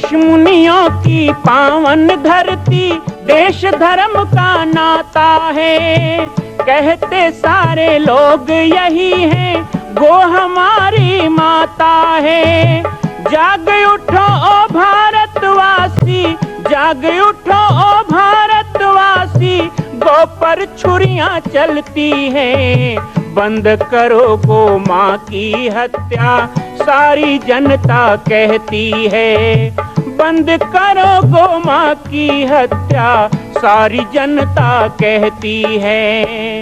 ऋषि मुनियों की पावन धरती, देश धर्म का नाता है। कहते सारे लोग यही हैं, गो हमारी माता है। जाग उठो ओ भारतवासी, जाग उठो ओ भारतवासी, गौ पर छुरियां चलती हैं। बंद करो गो माँ की हत्या, सारी जनता कहती है। बंद करो गो माँ की हत्या, सारी जनता कहती है।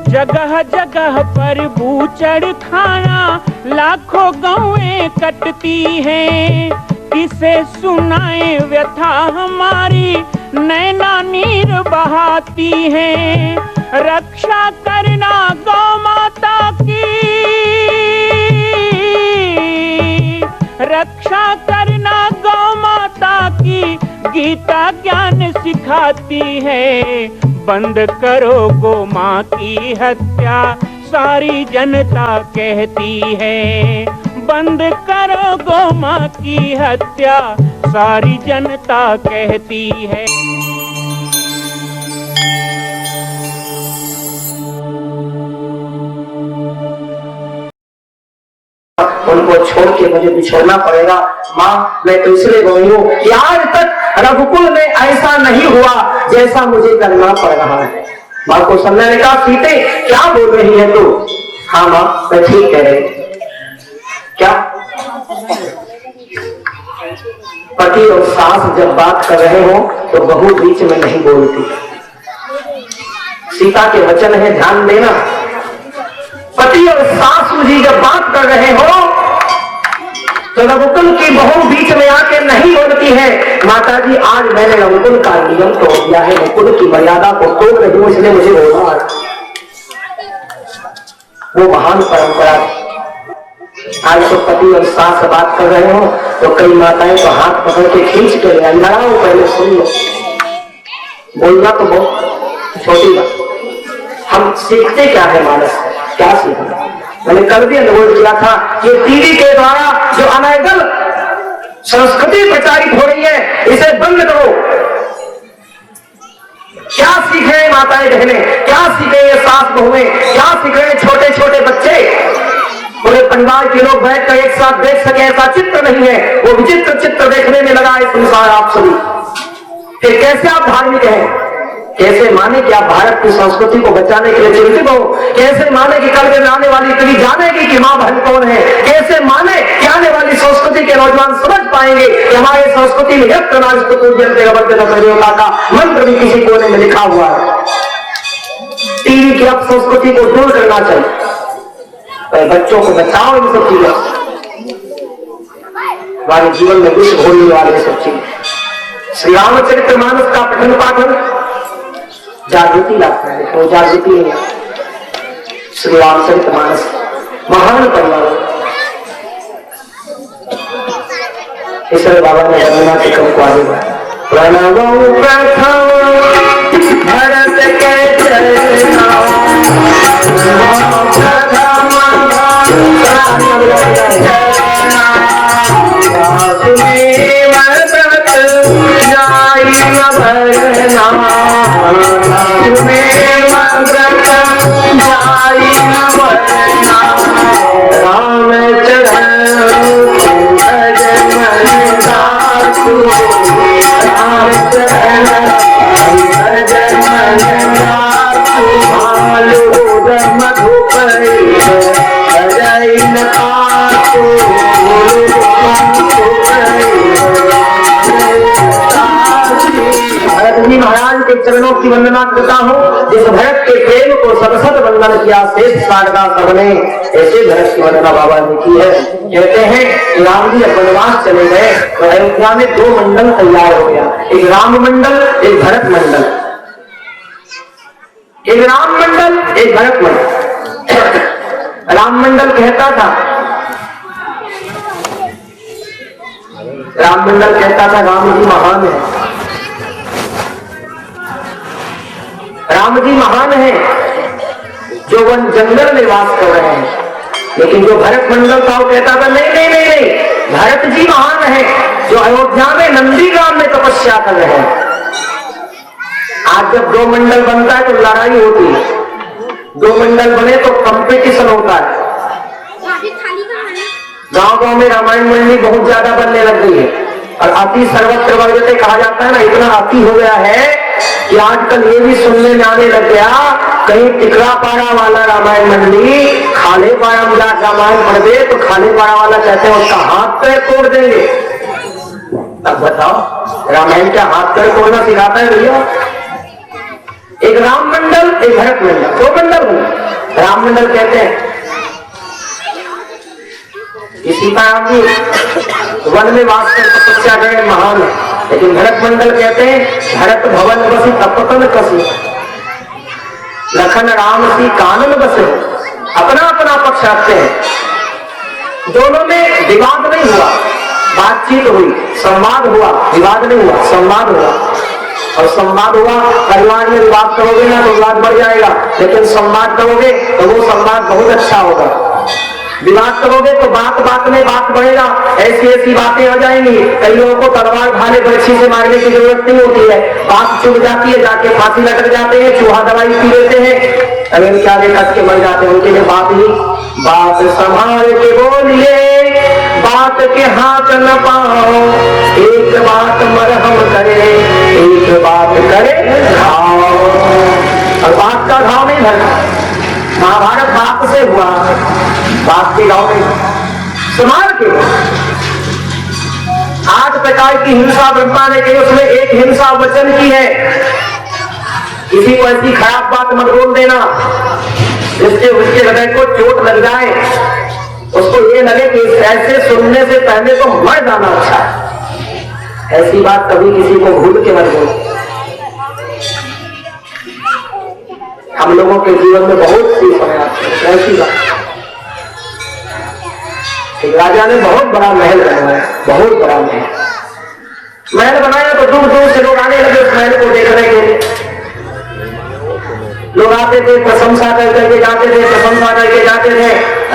जगह जगह पर बूचड़ खाना, लाखों गौएं कटती हैं। किसे सुनाए व्यथा हमारी, नैना नीर बहाती हैं। रक्षा करना गौ माता की, रक्षा करना गौ माता की, गीता ज्ञान सिखाती है। बंद करो गो माँ की हत्या, सारी जनता कहती है। बंद करो गो माँ की हत्या, सारी जनता कहती है। उनको छोड़ के मुझे बिछोड़ना पड़ेगा। माँ, मैं तो इसलिए रोई हूँ कि आज तक रघुकुल में ऐसा नहीं हुआ जैसा मुझे करना पड़ रहा है। माँ को समझने ने कहा, सीते क्या बोल रही है तू? हाँ माँ, मैं ठीक कह रही। क्या? पति और सास जब बात कर रहे हो तो बहू बीच में नहीं बोलती। सीता के वचन है, ध्यान देना। पति और सास जी जब बात कर रहे हो तो रघुकुल की बहू बीच में आके नहीं बोलती है। माता जी, आज मैंने रघुकुल का नियम तोड़ दिया है, रघुकुल की मर्यादा को तोड़ रही हूं, इसलिए मुझे बोलना है। वो महान परंपरा। आज तो पति और सास बात कर रहे हो तो कई माताएं तो हाथ पकड़ के खींच के ले अंदराओ, पहले सुन लो। बोलना तो बहुत छोटी बात। हम सीखते क्या है मानस, क्या सीखना? मैंने कल भी अनुभव किया था कि टीवी के द्वारा जो अनैतिक संस्कृति प्रचारित हो रही है, इसे बंद करो। क्या सीख रहे हैं माताएं बहनें, क्या सीख रहे हैं सास बहुएं, क्या सीख रहे हैं छोटे छोटे बच्चे? पूरे परिवार के लोग बैठकर एक साथ देख सके ऐसा चित्र नहीं है। वो विचित्र चित्र देखने में लगा है संसार आप सभी। फिर कैसे आप धार्मिक हैं? कैसे माने कि आप भारत की संस्कृति को बचाने के लिए चिंतित हो? कैसे माने कि कल में आने वाली पीढ़ी जानेगी कि माँ बहन कौन है? कैसे माने कि आने वाली संस्कृति के नौजवान समझ पाएंगे कि हमारे संस्कृति में का मंत्र भी किसी कोने में लिखा हुआ है? टीवी की अब संस्कृति को दूर करना चाहिए। तो बच्चों को बचाओ इन सब चीजों से, हमारे जीवन में विष घोलने वाले सब चीजें। श्री रामचरित्र मानस का पठन पाठन जागृति लाता है, तो जागृति नहीं। श्री रामचरित्र मानस महान परिवार। इसलिए बाबा ने वर्णना के क्रम को आगे बढ़ाया। प्रणवो प्रथम भरत के चरना, महाराज के चरणों की वंदना करता हूँ। जिस भरत के प्रेम को सदसद वंदन किया शेष सारदा सबने, ऐसे भरत की वंदना बाबा ने की है। कहते हैं राम जी जब वनवास चले गए तो अयोध्या में दो मंडल तैयार हो गया, एक राम मंडल, एक भरत मंडल। एक राम मंडल, एक भरत मंडल। राम मंडल कहता था, राम मंडल कहता था राम जी महान है, राम जी महान है जो वन जंगल में वास कर रहे हैं, लेकिन जो भरत मंडल था वो कहता था नहीं नहीं नहीं नहीं, भरत जी महान है जो अयोध्या में नंदीग्राम में तपस्या कर रहे हैं। आज जब दो मंडल बनता है तो लड़ाई होती है, दो मंडल बने तो कंपटीशन होता है। गांव गांव में रामायण मंडली बहुत ज्यादा बनने लग गई है और अति सर्वत्र वर्जते कहा जाता है ना, इतना अति हो गया है कि आजकल ये भी सुनने में आने लग गया कहीं टिकरा पाड़ा वाला रामायण मंडली खाले पाड़ा में रामायण पढ़ दे तो खाले पाड़ा वाला कहते हैं उसका हाथ पैर तोड़ देंगे। अब बताओ रामायण क्या हाथ पैर तोड़ना सिखाता है भैया? एक राम मंडल एक भरत मंडल, दो मंडल बने। राम मंडल कहते हैं सीताराम जी वन में वास कर तपस्या करें महान है, लेकिन भरत मंडल कहते हैं भरत भवन बसी तपतन कसी, लखन राम सी कानन बसे। अपना अपना पक्ष रखते हैं। दोनों में विवाद नहीं हुआ, बातचीत हुई, संवाद हुआ, विवाद नहीं हुआ, संवाद हुआ। और संवाद हुआ, परिवार में विवाद करोगे ना तो विवाद बढ़ जाएगा, लेकिन संवाद करोगे तो वो संवाद बहुत अच्छा होगा। विवाद करोगे तो बात बात में बात बढ़ेगा, ऐसी ऐसी बातें आ जाएंगी। कई लोगों को तलवार भाले बर्छी से मारने की जरूरत नहीं होती है, बात चुभ जाती है, जाके फांसी लटक जाते हैं, चूहा दवाई पी लेते हैं, अगर क्या कस के मर जाते हैं। उनके लिए बात ही बात संभाल के बोलिए, बात के हाथ न पाओ, एक बात मरहम करे, एक बात करे घाव। और बात का घाव नहीं भरना। महाभारत बात से हुआ, बात के गांव में संभाल के। 8 प्रकार की हिंसा ब्रह्मा ने कही, उसमें एक हिंसा वचन की है। किसी को ऐसी खराब बात मत बोल देना जिससे उसके हृदय को चोट लग जाए, उसको ये लगे कि ऐसे सुनने से पहले तो मर जाना अच्छा है। ऐसी बात कभी किसी को भूल के मत बोलो। हम लोगों के जीवन में बहुत सी समय आती है ऐसी बात। एक राजा ने बहुत बड़ा महल बनाया, बहुत बड़ा महल बनाया तो दूर दूर से लोग आने लगे उस महल को देखने के लिए। लोग आते थे, प्रशंसा करके जाते थे, प्रशंसा करके जाते थे।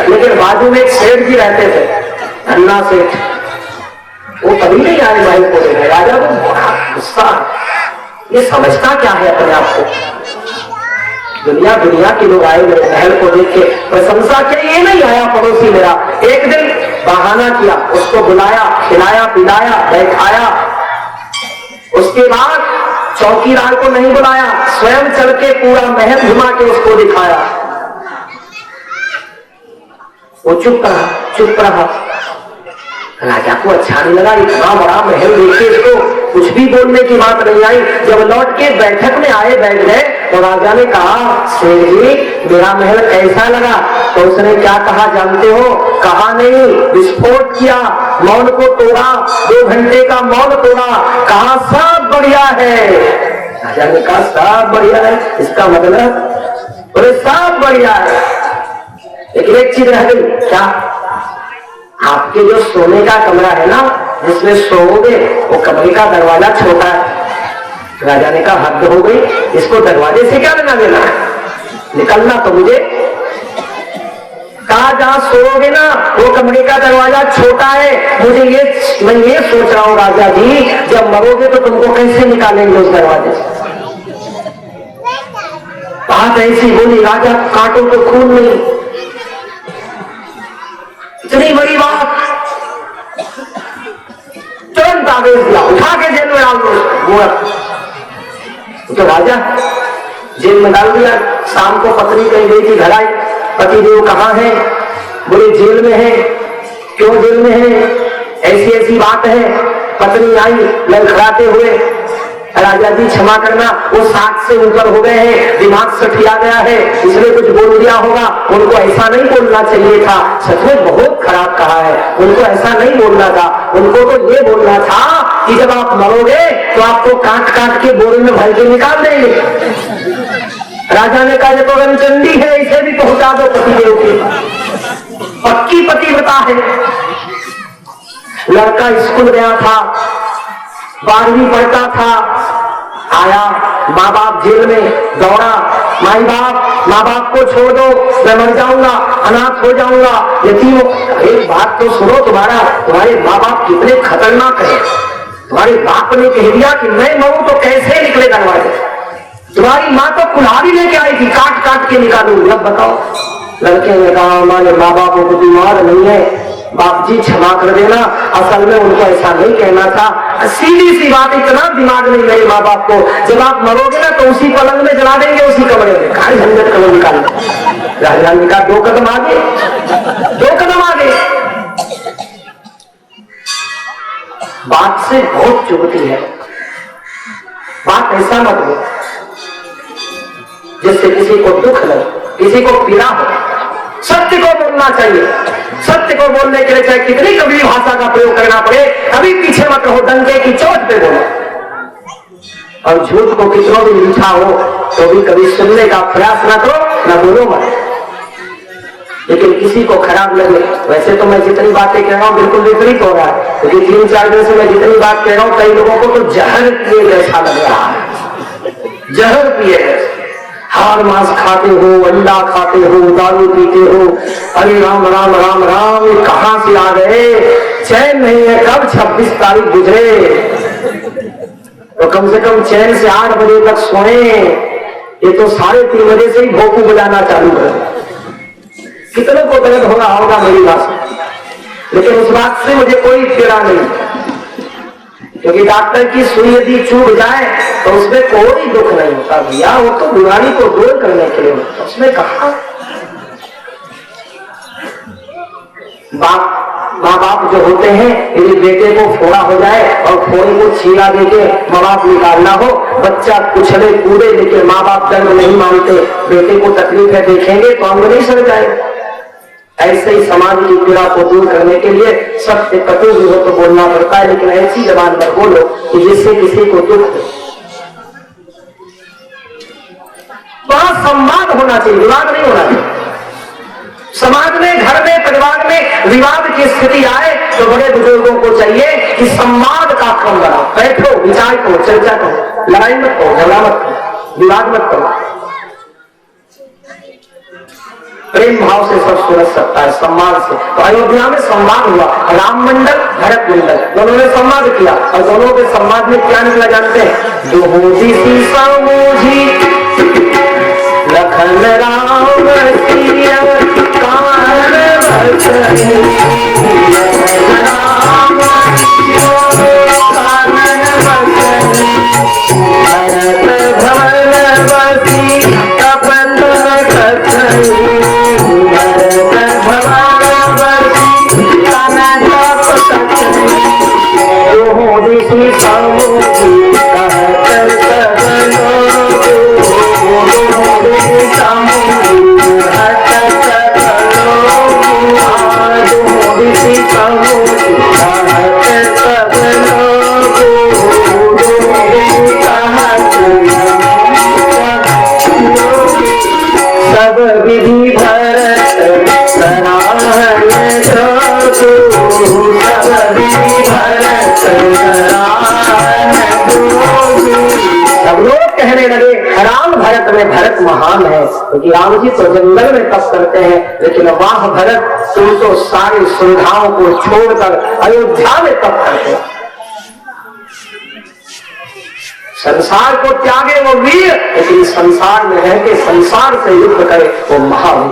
लेकिन बाजू में एक सेठ भी रहते थे, अन्ना सेठ, वो कभी नहीं आए महल को देखने। राजा को बड़ा गुस्सा, ये समझता क्या है अपने आप को? दुनिया दुनिया के लोग आए मेरे महल को देख के प्रशंसा के, ये नहीं आया पड़ोसी मेरा। एक दिन बहाना किया, उसको बुलाया, खिलाया पिलाया बैठाया। उसके बाद चौकीदार को नहीं बुलाया, स्वयं चल के पूरा महल घुमा के उसको दिखाया। वो चुप रहा, चुप रहा। राजा को अच्छा नहीं लगा, इतना बड़ा महल देखे इसको कुछ भी बोलने की बात नहीं आई। जब लौट के बैठक में आए, बैठ गए तो राजा ने कहा, सेठ जी मेरा महल कैसा लगा? तो उसने क्या कहा जानते हो? कहा नहीं, विस्फोट किया, मौन को तोड़ा, 2 घंटे का मौन तोड़ा, कहा सब बढ़िया है। राजा ने कहा सब बढ़िया है, इसका मतलब बोले सब बढ़िया है, लेकिन एक चीज रह गई। क्या? आपके जो सोने का कमरा है ना जिसमें सोओगे, वो कमरे का दरवाजा छोटा है। राजा ने कहा हद हो गई, इसको दरवाजे से क्या लेना देना है, निकलना तो मुझे। कहा जहां सोओगे ना वो कमरे का दरवाजा छोटा है, मैं ये सोच रहा हूं राजा जी, जब मरोगे तो तुमको कैसे निकालेंगे उस दरवाजे से? बात ऐसी बोली, राजा काटो तो खून नहीं, इतनी बड़ी बात। तुरंत आदेश दिया, उठा के जेल में डाल दो। तो राजा जेल में डाल दिया। शाम को पत्नी कहीं गई थी, घर आई, पतिदेव कहाँ है? बोले जेल में है। क्यों जेल में है? ऐसी ऐसी बात है। पत्नी आई लड़खड़ाते हुए, राजा जी क्षमा करना, वो 60 से ऊपर हो गए हैं, दिमाग सठिया गया है, इसने कुछ बोल दिया होगा, उनको ऐसा नहीं बोलना चाहिए था। सच में बहुत खराब कहा है, उनको ऐसा नहीं बोलना था। उनको तो ये बोलना था कि जब आप मरोगे तो आपको काट काट के बोरे में भर के निकाल देंगे। राजा ने कहा ये तो रमचंडी है, इसे भी पहुंचा दो पतिदेव के। पक्की पतिव्रता है। लड़का स्कूल गया था, 12वीं पढ़ता था, आया, माँ बाप जेल में दौड़ा, माँ बाप को छोड़ दो, मैं मर जाऊंगा, अनाथ हो जाऊंगा, यतीम। एक बात तो सुनो, तुम्हारे माँ बाप कितने खतरनाक है। तुम्हारे बाप ने कह दिया कि मैं मरूं तो कैसे निकले दरवाजे। तुम्हारी माँ तो कुल्हाड़ी लेके आई थी, काट काट के निकालू। अब बताओ, लड़के ने कहा हमारे माँ बापों को बीमार नहीं है, बाप जी क्षमा कर देना, असल में उनको ऐसा नहीं कहना था। सीधी सी बात, इतना दिमाग नहीं मेरे माँ बाप को, जब आप मरोगे ना तो उसी पलंग में जला देंगे, उसी कमरे में। कहा झंझट कमर निकाल राजा ने कहा 2 कदम आगे, 2 कदम आगे। बात से बहुत चुभती है, बात ऐसा मत हो जिससे किसी को दुख लगे, किसी को पीड़ा हो। सत्य को बोलना चाहिए, सत्य को बोलने के लिए चाहे कितनी कभी भाषा का प्रयोग करना पड़े, कभी पीछे मत रहो, डंके की चोट पे बोलो। और झूठ को कितना भी मीठा हो तो भी कभी सुनने का प्रयास न करो, न बोलो मत। लेकिन किसी को खराब लगे, वैसे तो मैं जितनी बातें कह रहा हूं बिल्कुल विपरीत हो रहा है, क्योंकि 3-4 दिन से मैं जितनी बात कह रहा हूं कई लोगों को तो जहर पिए जैसा लग रहा है, जहर पिए जैसा। हार मांस खाते हो, अंडा खाते हो, दारू पीते हो, अरे राम राम राम राम, ये कहां से आ गए, चैन नहीं है। कब 26 तारीख गुजरे तो कम से कम चैन से 8 बजे तक सोए, ये तो 3:30 बजे से ही भोंपू बजाना चालू कर। कितनों को दर्द हो रहा होगा मेरी बात से, लेकिन उस बात से मुझे कोई पीड़ा नहीं, क्योंकि डॉक्टर की सुई यदि चूक जाए तो उसमें कोई दुख नहीं होता भैया, वो तो बीमारी को दूर करने के लिए होता। उसमें कहा माँ बाप जो होते हैं, यदि बेटे को फोड़ा हो जाए और फोड़े को छीला देके माँ बाप निकालना हो, बच्चा कुचले कूदे, लेकिन माँ बाप दर्द नहीं मानते, बेटे को तकलीफ है देखेंगे तो अंग नहीं सड़ जाए। ऐसे ही समाज की पीड़ा को दूर करने के लिए सत्य कटु भी हो तो बोलना पड़ता है, लेकिन ऐसी जबान पर बोलो कि जिससे किसी को दुख हो। बड़ा संवाद होना चाहिए, विवाद नहीं होना चाहिए। समाज में, घर में, परिवार में विवाद की स्थिति आए तो बड़े बुजुर्गों को चाहिए कि संवाद का क्रम बनाओ, बैठो, विचार करो, चर्चा करो, लड़ाई मत करो, झगड़ा मत करो, विवाद मत करो। प्रेम भाव से सब सुलझ सकता है, संवाद से। तो अयोध्या में संवाद हुआ, राम मंडल, भरत मंडल, दोनों ने संवाद किया, और दोनों के संवाद में क्या निकला जानते हैं? दोहोदी समूझी लखन राम सिया कान बसई, राम कान बसई, भरत भवन बसी तपन कथई, सब विधि भरत सराहन सब विधि भरत सराहन। सब लोग कहने लगे राम भरत में भरत महान है, क्योंकि राम जी तो जंगल में तप करते हैं, लेकिन वाह भरत तुम तो सारी सुविधाओं को छोड़कर अयोध्या में तप करते हैं। संसार को त्यागे वो वीर, लेकिन संसार में रह के संसार से युद्ध करे वो महावीर।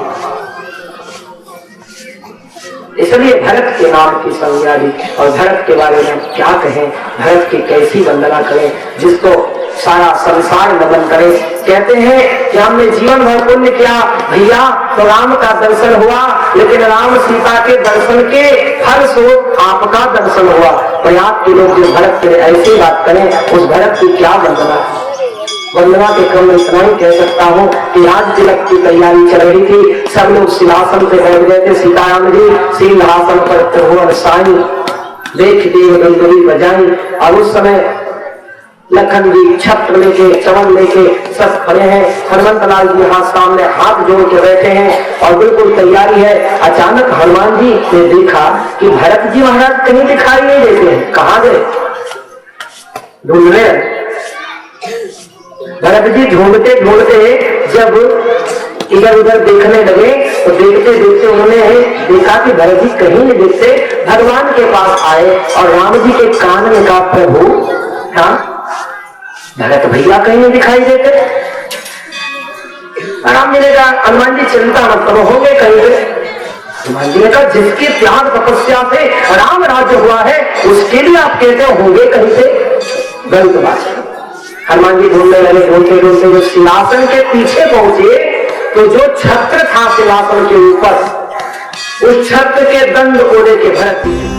इसलिए भरत के नाम की संज्ञा दी। और भरत के बारे में क्या कहें, भरत की कैसी वंदना करें जिसको सारा संसार नमन करे। कहते हैं कि हमने जीवन भर पुण्य किया भैया तो राम का दर्शन हुआ, लेकिन राम सीता के दर्शन के फल स्वरूप आपका दर्शन हुआ। प्रयाग के लोग जो भरत के ऐसी बात करें, उस भरत की क्या वंदना। वंदना के क्रम में इतना ही कह सकता हूँ कि आज तिलक की तैयारी चल रही थी, सब लोग सिंहासन पे बैठ गए थे। सीताराम जी सिंहासन पर त्रिभुवन साई देख देव गंगवी बजाई, और उस समय लखन जी छत्र लेके, चमन लेके सब खड़े हैं। हनुमंत लाल जी यहाँ सामने हाथ जोड़ के बैठे हैं और बिल्कुल तैयारी है। अचानक हनुमान जी ने देखा कि भरत जी महाराज कहीं दिखाई नहीं देते हैं, कहाँ गए? ढूंढ रहे। भरत जी ढूंढते ढूंढते जब इधर उधर देखने लगे तो देखते देखते उन्होंने देखा कि भरत जी कहीं नहीं दिखते। भगवान के पास आए और राम जी के कान में कहा, प्रभु हाँ भरत भैया कहीं नहीं दिखाई देते। राम जी ने कहा, हनुमान जी चिंता मत करो, होंगे कहीं पे। हनुमान जी ने कहा, जिसकी त्याग तपस्या से राम राज्य हुआ है उसके लिए आप कहते हो होंगे कहीं से, गलत बात है। हनुमान जी ढूंढने लगे, ढूंढते ढूंढते जो सिंहासन के पीछे पहुंचे तो जो छत्र था सिंहासन के ऊपर, उस छत्र के दंड को लेके भरत जी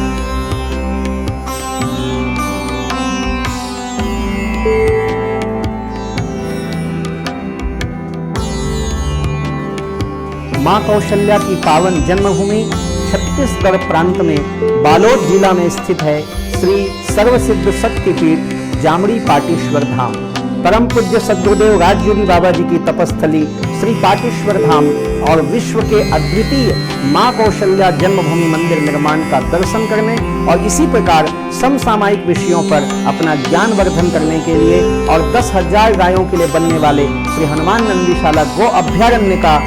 मां कौशल्या की पावन जन्मभूमि छत्तीसगढ़ प्रांत में बालोद जिला में स्थित है श्री सर्वसिद्ध शक्तिपीठ जामड़ी पाटेश्वर धाम। परम पूज्य सद्गुरुदेव राजयोगी बाबा जी की तपस्थली श्री पाटेश्वर धाम और विश्व के अद्वितीय मां कौशल्या जन्मभूमि मंदिर निर्माण का दर्शन करने और इसी प्रकार समसामयिक विषयों पर अपना ज्ञान वर्धन करने के लिए और 10,000 गायों के लिए बनने वाले श्री हनुमान नंदीशाला गो अभ्यारण्य का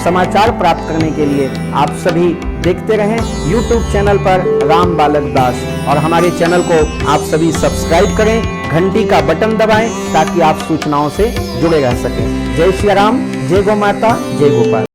समाचार प्राप्त करने के लिए आप सभी देखते रहें YouTube चैनल पर राम बालक दास, और हमारे चैनल को आप सभी सब्सक्राइब करें, घंटी का बटन दबाएं ताकि आप सूचनाओं से जुड़े रह सकें। जय श्री राम, जय गौ माता, जय गोपाल।